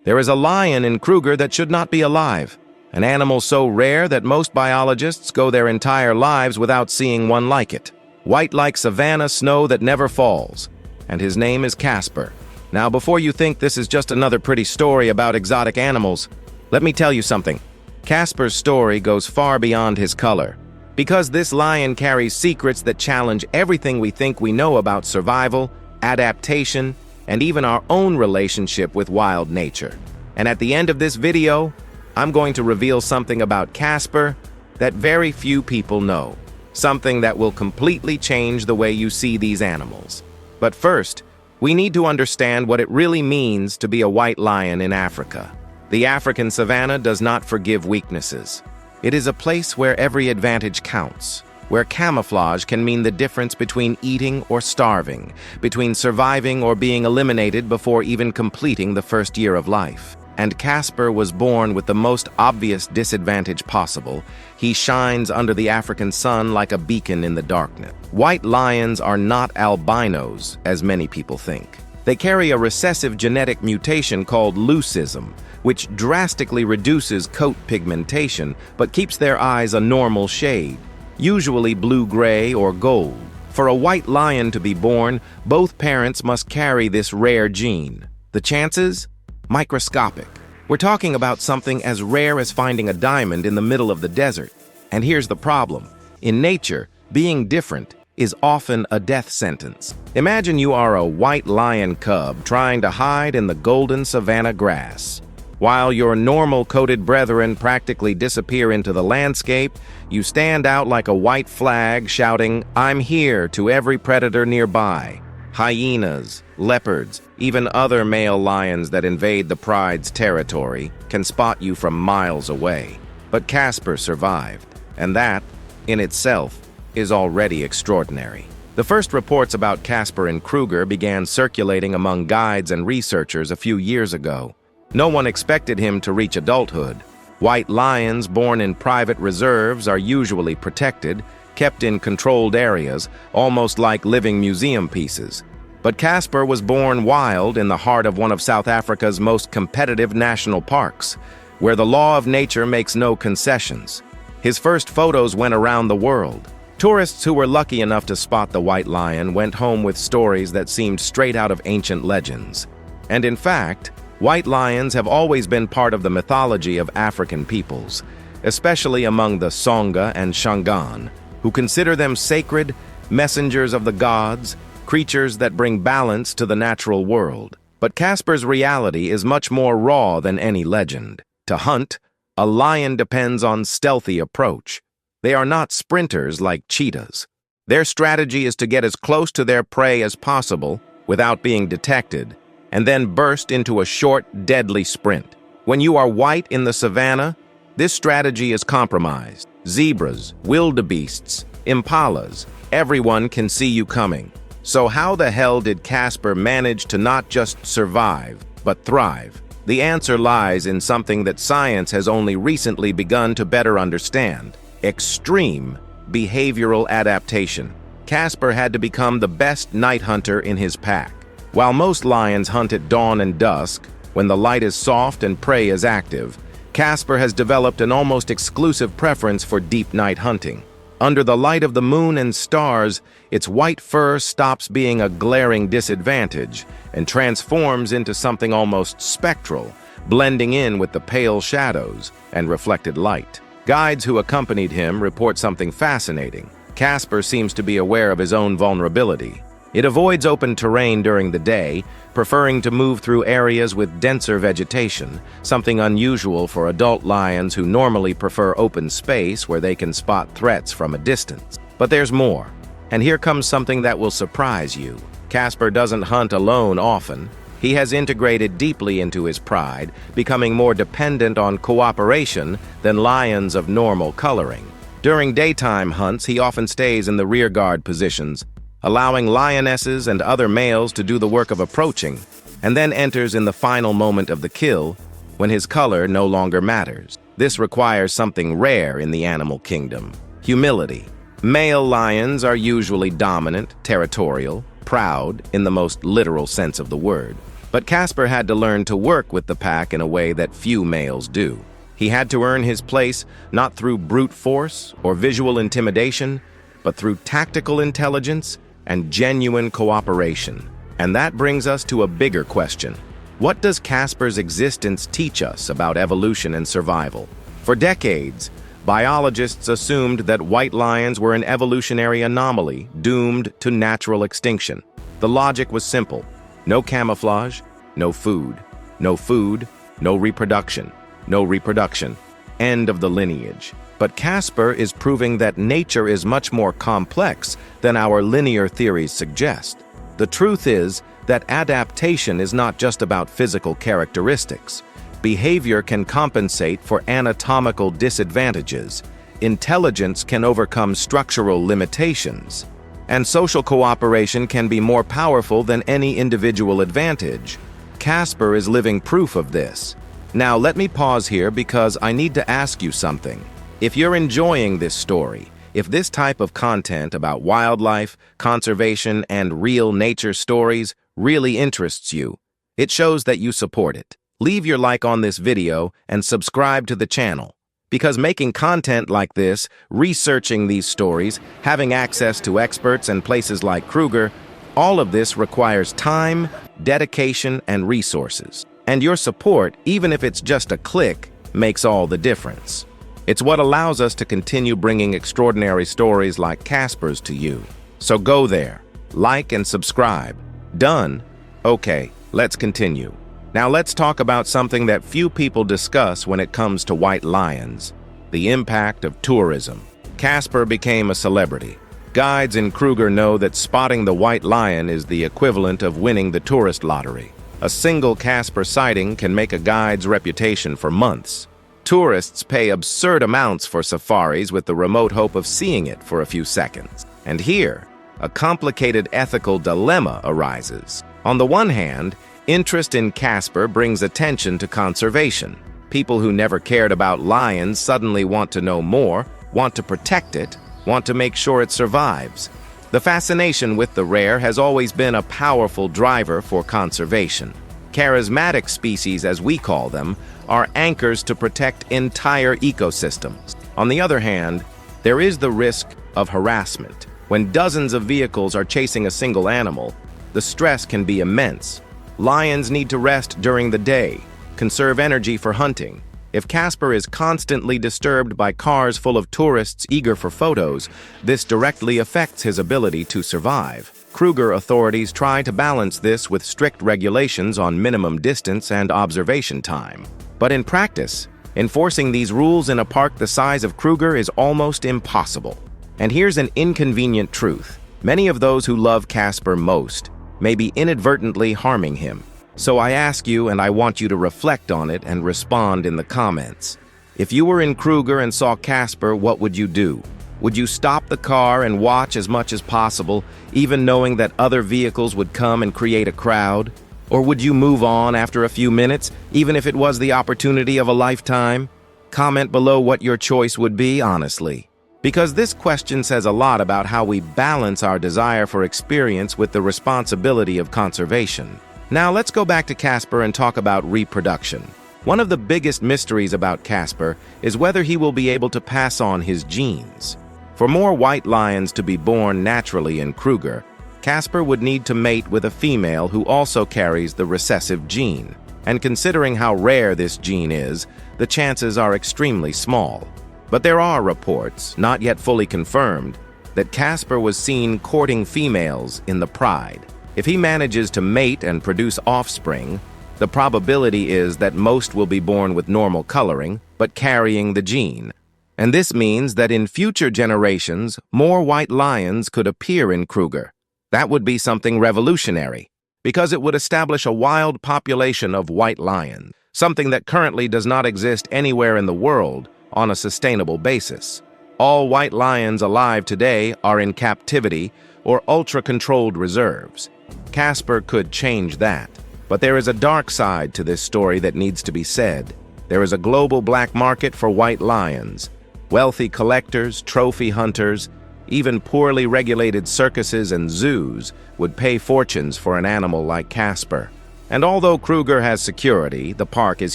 There is a lion in Kruger that should not be alive, an animal so rare that most biologists go their entire lives without seeing one like it. White like savanna snow that never falls, and his name is Casper. Now, before you think this is just another pretty story about exotic animals, let me tell you something. Casper's story goes far beyond his color, because this lion carries secrets that challenge everything we think we know about survival, adaptation, and even our own relationship with wild nature. And at the end of this video, I'm going to reveal something about Casper that very few people know, something that will completely change the way you see these animals. But first, we need to understand what it really means to be a white lion in Africa. The African savanna does not forgive weaknesses. It is a place where every advantage counts, where camouflage can mean the difference between eating or starving, between surviving or being eliminated before even completing the first year of life. And Casper was born with the most obvious disadvantage possible. He shines under the African sun like a beacon in the darkness. White lions are not albinos, as many people think. They carry a recessive genetic mutation called leucism, which drastically reduces coat pigmentation but keeps their eyes a normal shade, usually blue-gray or gold. For a white lion to be born, both parents must carry this rare gene. The chances? Microscopic. We're talking about something as rare as finding a diamond in the middle of the desert. And here's the problem. In nature, being different is often a death sentence. Imagine you are a white lion cub trying to hide in the golden savanna grass. While your normal-coated brethren practically disappear into the landscape, you stand out like a white flag shouting, "I'm here," to every predator nearby. Hyenas, leopards, even other male lions that invade the pride's territory can spot you from miles away. But Casper survived, and that, in itself, is already extraordinary. The first reports about Casper in Kruger began circulating among guides and researchers a few years ago. No one expected him to reach adulthood. White lions born in private reserves are usually protected, kept in controlled areas, almost like living museum pieces. But Casper was born wild in the heart of one of South Africa's most competitive national parks, where the law of nature makes no concessions. His first photos went around the world. Tourists who were lucky enough to spot the white lion went home with stories that seemed straight out of ancient legends. And in fact, white lions have always been part of the mythology of African peoples, especially among the Songa and Shangaan, who consider them sacred, messengers of the gods, creatures that bring balance to the natural world. But Casper's reality is much more raw than any legend. To hunt, a lion depends on stealthy approach. They are not sprinters like cheetahs. Their strategy is to get as close to their prey as possible without being detected, and then burst into a short, deadly sprint. When you are white in the savanna, this strategy is compromised. Zebras, wildebeests, impalas, everyone can see you coming. So how the hell did Casper manage to not just survive, but thrive? The answer lies in something that science has only recently begun to better understand: extreme behavioral adaptation. Casper had to become the best night hunter in his pack. While most lions hunt at dawn and dusk, when the light is soft and prey is active, Casper has developed an almost exclusive preference for deep night hunting. Under the light of the moon and stars, its white fur stops being a glaring disadvantage and transforms into something almost spectral, blending in with the pale shadows and reflected light. Guides who accompanied him report something fascinating. Casper seems to be aware of his own vulnerability. It avoids open terrain during the day, preferring to move through areas with denser vegetation, something unusual for adult lions who normally prefer open space where they can spot threats from a distance. But there's more, and here comes something that will surprise you. Casper doesn't hunt alone often. He has integrated deeply into his pride, becoming more dependent on cooperation than lions of normal coloring. During daytime hunts, he often stays in the rearguard positions, allowing lionesses and other males to do the work of approaching, and then enters in the final moment of the kill, when his color no longer matters. This requires something rare in the animal kingdom: humility. Male lions are usually dominant, territorial, proud in the most literal sense of the word. But Casper had to learn to work with the pack in a way that few males do. He had to earn his place not through brute force or visual intimidation, but through tactical intelligence and genuine cooperation. And that brings us to a bigger question. What does Casper's existence teach us about evolution and survival? For decades, biologists assumed that white lions were an evolutionary anomaly doomed to natural extinction. The logic was simple. No camouflage, no food. No food, no reproduction. No reproduction. End of the lineage. But Casper is proving that nature is much more complex than our linear theories suggest. The truth is that adaptation is not just about physical characteristics. Behavior can compensate for anatomical disadvantages. Intelligence can overcome structural limitations. And social cooperation can be more powerful than any individual advantage. Casper is living proof of this. Now let me pause here because I need to ask you something. If you're enjoying this story, if this type of content about wildlife, conservation, and real nature stories really interests you, it shows that you support it. Leave your like on this video and subscribe to the channel. Because making content like this, researching these stories, having access to experts and places like Kruger, all of this requires time, dedication, and resources. And your support, even if it's just a click, makes all the difference. It's what allows us to continue bringing extraordinary stories like Casper's to you. So go there, like and subscribe. Done? Okay, let's continue. Now let's talk about something that few people discuss when it comes to white lions: the impact of tourism. Casper became a celebrity. Guides in Kruger know that spotting the white lion is the equivalent of winning the tourist lottery. A single Casper sighting can make a guide's reputation for months. Tourists pay absurd amounts for safaris with the remote hope of seeing it for a few seconds. And here, a complicated ethical dilemma arises. On the one hand, interest in Casper brings attention to conservation. People who never cared about lions suddenly want to know more, want to protect it, want to make sure it survives. The fascination with the rare has always been a powerful driver for conservation. Charismatic species, as we call them, are anchors to protect entire ecosystems. On the other hand, there is the risk of harassment. When dozens of vehicles are chasing a single animal, the stress can be immense. Lions need to rest during the day, conserve energy for hunting. If Casper is constantly disturbed by cars full of tourists eager for photos, this directly affects his ability to survive. Kruger authorities try to balance this with strict regulations on minimum distance and observation time. But in practice, enforcing these rules in a park the size of Kruger is almost impossible. And here's an inconvenient truth. Many of those who love Casper most may be inadvertently harming him. So I ask you, and I want you to reflect on it and respond in the comments. If you were in Kruger and saw Casper, what would you do? Would you stop the car and watch as much as possible, even knowing that other vehicles would come and create a crowd? Or would you move on after a few minutes, even if it was the opportunity of a lifetime? Comment below what your choice would be, honestly. Because this question says a lot about how we balance our desire for experience with the responsibility of conservation. Now let's go back to Casper and talk about reproduction. One of the biggest mysteries about Casper is whether he will be able to pass on his genes. For more white lions to be born naturally in Kruger, Casper would need to mate with a female who also carries the recessive gene. And considering how rare this gene is, the chances are extremely small. But there are reports, not yet fully confirmed, that Casper was seen courting females in the pride. If he manages to mate and produce offspring, the probability is that most will be born with normal coloring, but carrying the gene. And this means that in future generations, more white lions could appear in Kruger. That would be something revolutionary, because it would establish a wild population of white lions, something that currently does not exist anywhere in the world on a sustainable basis. All white lions alive today are in captivity or ultra-controlled reserves. Casper could change that. But there is a dark side to this story that needs to be said. There is a global black market for white lions. Wealthy collectors, trophy hunters, even poorly regulated circuses and zoos would pay fortunes for an animal like Casper. And although Kruger has security, the park is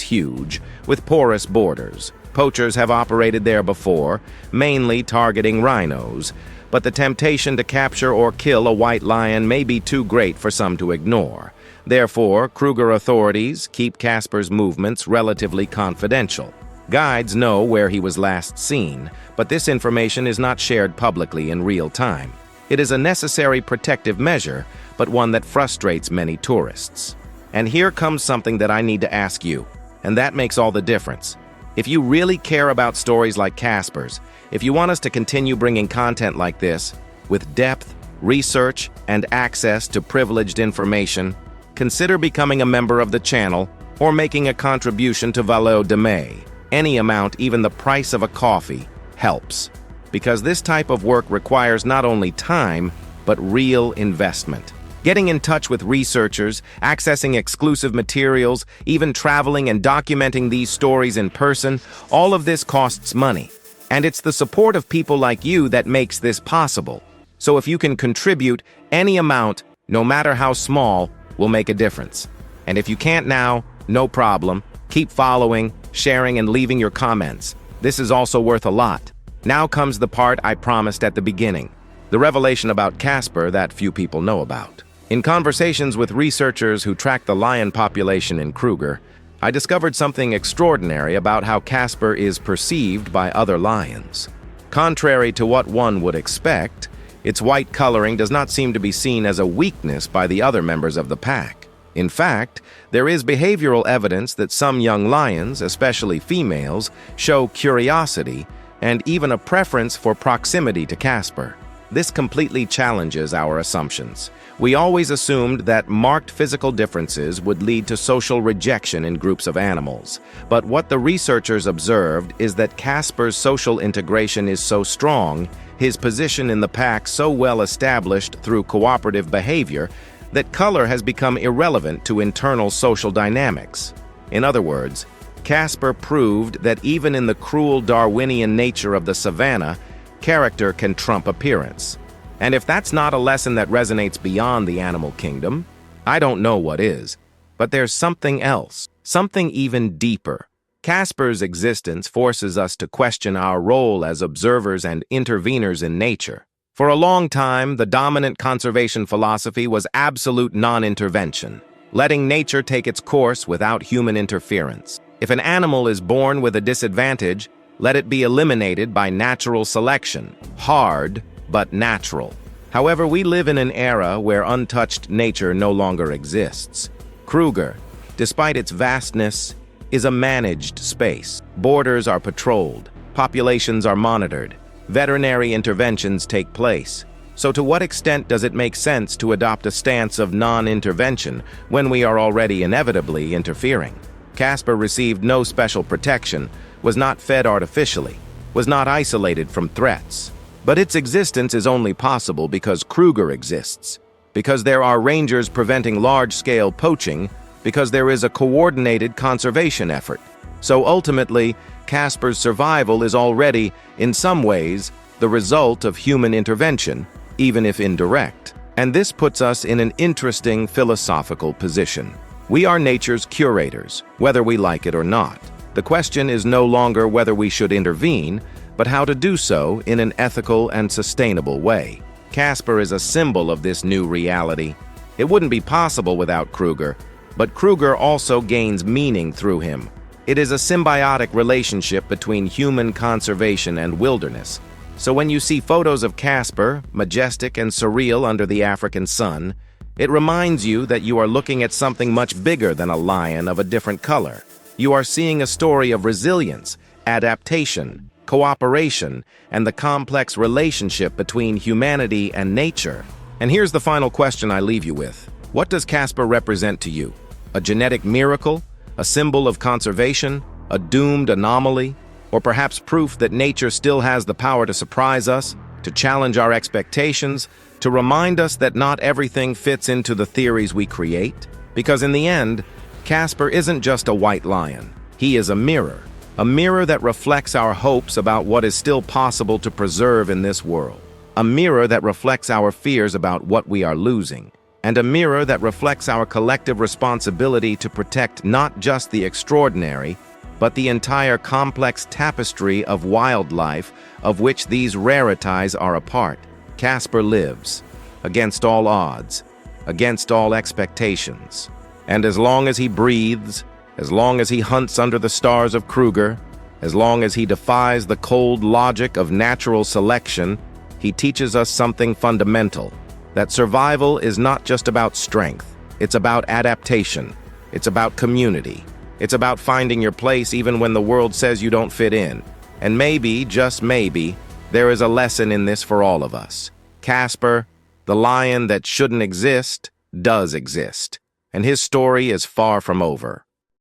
huge, with porous borders. Poachers have operated there before, mainly targeting rhinos, but the temptation to capture or kill a white lion may be too great for some to ignore. Therefore, Kruger authorities keep Casper's movements relatively confidential. Guides know where he was last seen, but this information is not shared publicly in real time. It is a necessary protective measure, but one that frustrates many tourists. And here comes something that I need to ask you, and that makes all the difference. If you really care about stories like Casper's, if you want us to continue bringing content like this, with depth, research, and access to privileged information, consider becoming a member of the channel or making a contribution to Valeur de Mai. Any amount, even the price of a coffee, helps. Because this type of work requires not only time, but real investment. Getting in touch with researchers, accessing exclusive materials, even traveling and documenting these stories in person, all of this costs money. And it's the support of people like you that makes this possible. So if you can contribute, any amount, no matter how small, will make a difference. And if you can't now, no problem. Keep following, sharing, and leaving your comments. This is also worth a lot. Now comes the part I promised at the beginning, the revelation about Casper that few people know about. In conversations with researchers who track the lion population in Kruger, I discovered something extraordinary about how Casper is perceived by other lions. Contrary to what one would expect, its white coloring does not seem to be seen as a weakness by the other members of the pack. In fact, there is behavioral evidence that some young lions, especially females, show curiosity and even a preference for proximity to Casper. This completely challenges our assumptions. We always assumed that marked physical differences would lead to social rejection in groups of animals. But what the researchers observed is that Casper's social integration is so strong, his position in the pack so well established through cooperative behavior, that color has become irrelevant to internal social dynamics. In other words, Casper proved that even in the cruel Darwinian nature of the savannah, character can trump appearance. And if that's not a lesson that resonates beyond the animal kingdom, I don't know what is. But there's something else, something even deeper. Casper's existence forces us to question our role as observers and interveners in nature. For a long time, the dominant conservation philosophy was absolute non-intervention, letting nature take its course without human interference. If an animal is born with a disadvantage, let it be eliminated by natural selection. Hard, but natural. However, we live in an era where untouched nature no longer exists. Kruger, despite its vastness, is a managed space. Borders are patrolled, populations are monitored, veterinary interventions take place. So to what extent does it make sense to adopt a stance of non-intervention when we are already inevitably interfering? Casper received no special protection, was not fed artificially, was not isolated from threats. But its existence is only possible because Kruger exists, because there are rangers preventing large-scale poaching, because there is a coordinated conservation effort. So ultimately, Casper's survival is already, in some ways, the result of human intervention, even if indirect. And this puts us in an interesting philosophical position. We are nature's curators, whether we like it or not. The question is no longer whether we should intervene, but how to do so in an ethical and sustainable way. Casper is a symbol of this new reality. It wouldn't be possible without Kruger, but Kruger also gains meaning through him. It is a symbiotic relationship between human conservation and wilderness. So when you see photos of Casper, majestic and surreal under the African sun, it reminds you that you are looking at something much bigger than a lion of a different color. You are seeing a story of resilience, adaptation, cooperation, and the complex relationship between humanity and nature. And here's the final question I leave you with. What does Casper represent to you? A genetic miracle? A symbol of conservation? A doomed anomaly? Or perhaps proof that nature still has the power to surprise us, to challenge our expectations, to remind us that not everything fits into the theories we create? Because in the end, Casper isn't just a white lion. He is a mirror that reflects our hopes about what is still possible to preserve in this world. A mirror that reflects our fears about what we are losing. and a mirror that reflects our collective responsibility to protect not just the extraordinary, but the entire complex tapestry of wildlife of which these rarities are a part. Casper lives, against all odds, against all expectations. And as long as he breathes, as long as he hunts under the stars of Kruger, as long as he defies the cold logic of natural selection, he teaches us something fundamental, that survival is not just about strength, it's about adaptation, it's about community, it's about finding your place even when the world says you don't fit in. And maybe, just maybe, there is a lesson in this for all of us. Casper, the lion that shouldn't exist, does exist, and his story is far from over.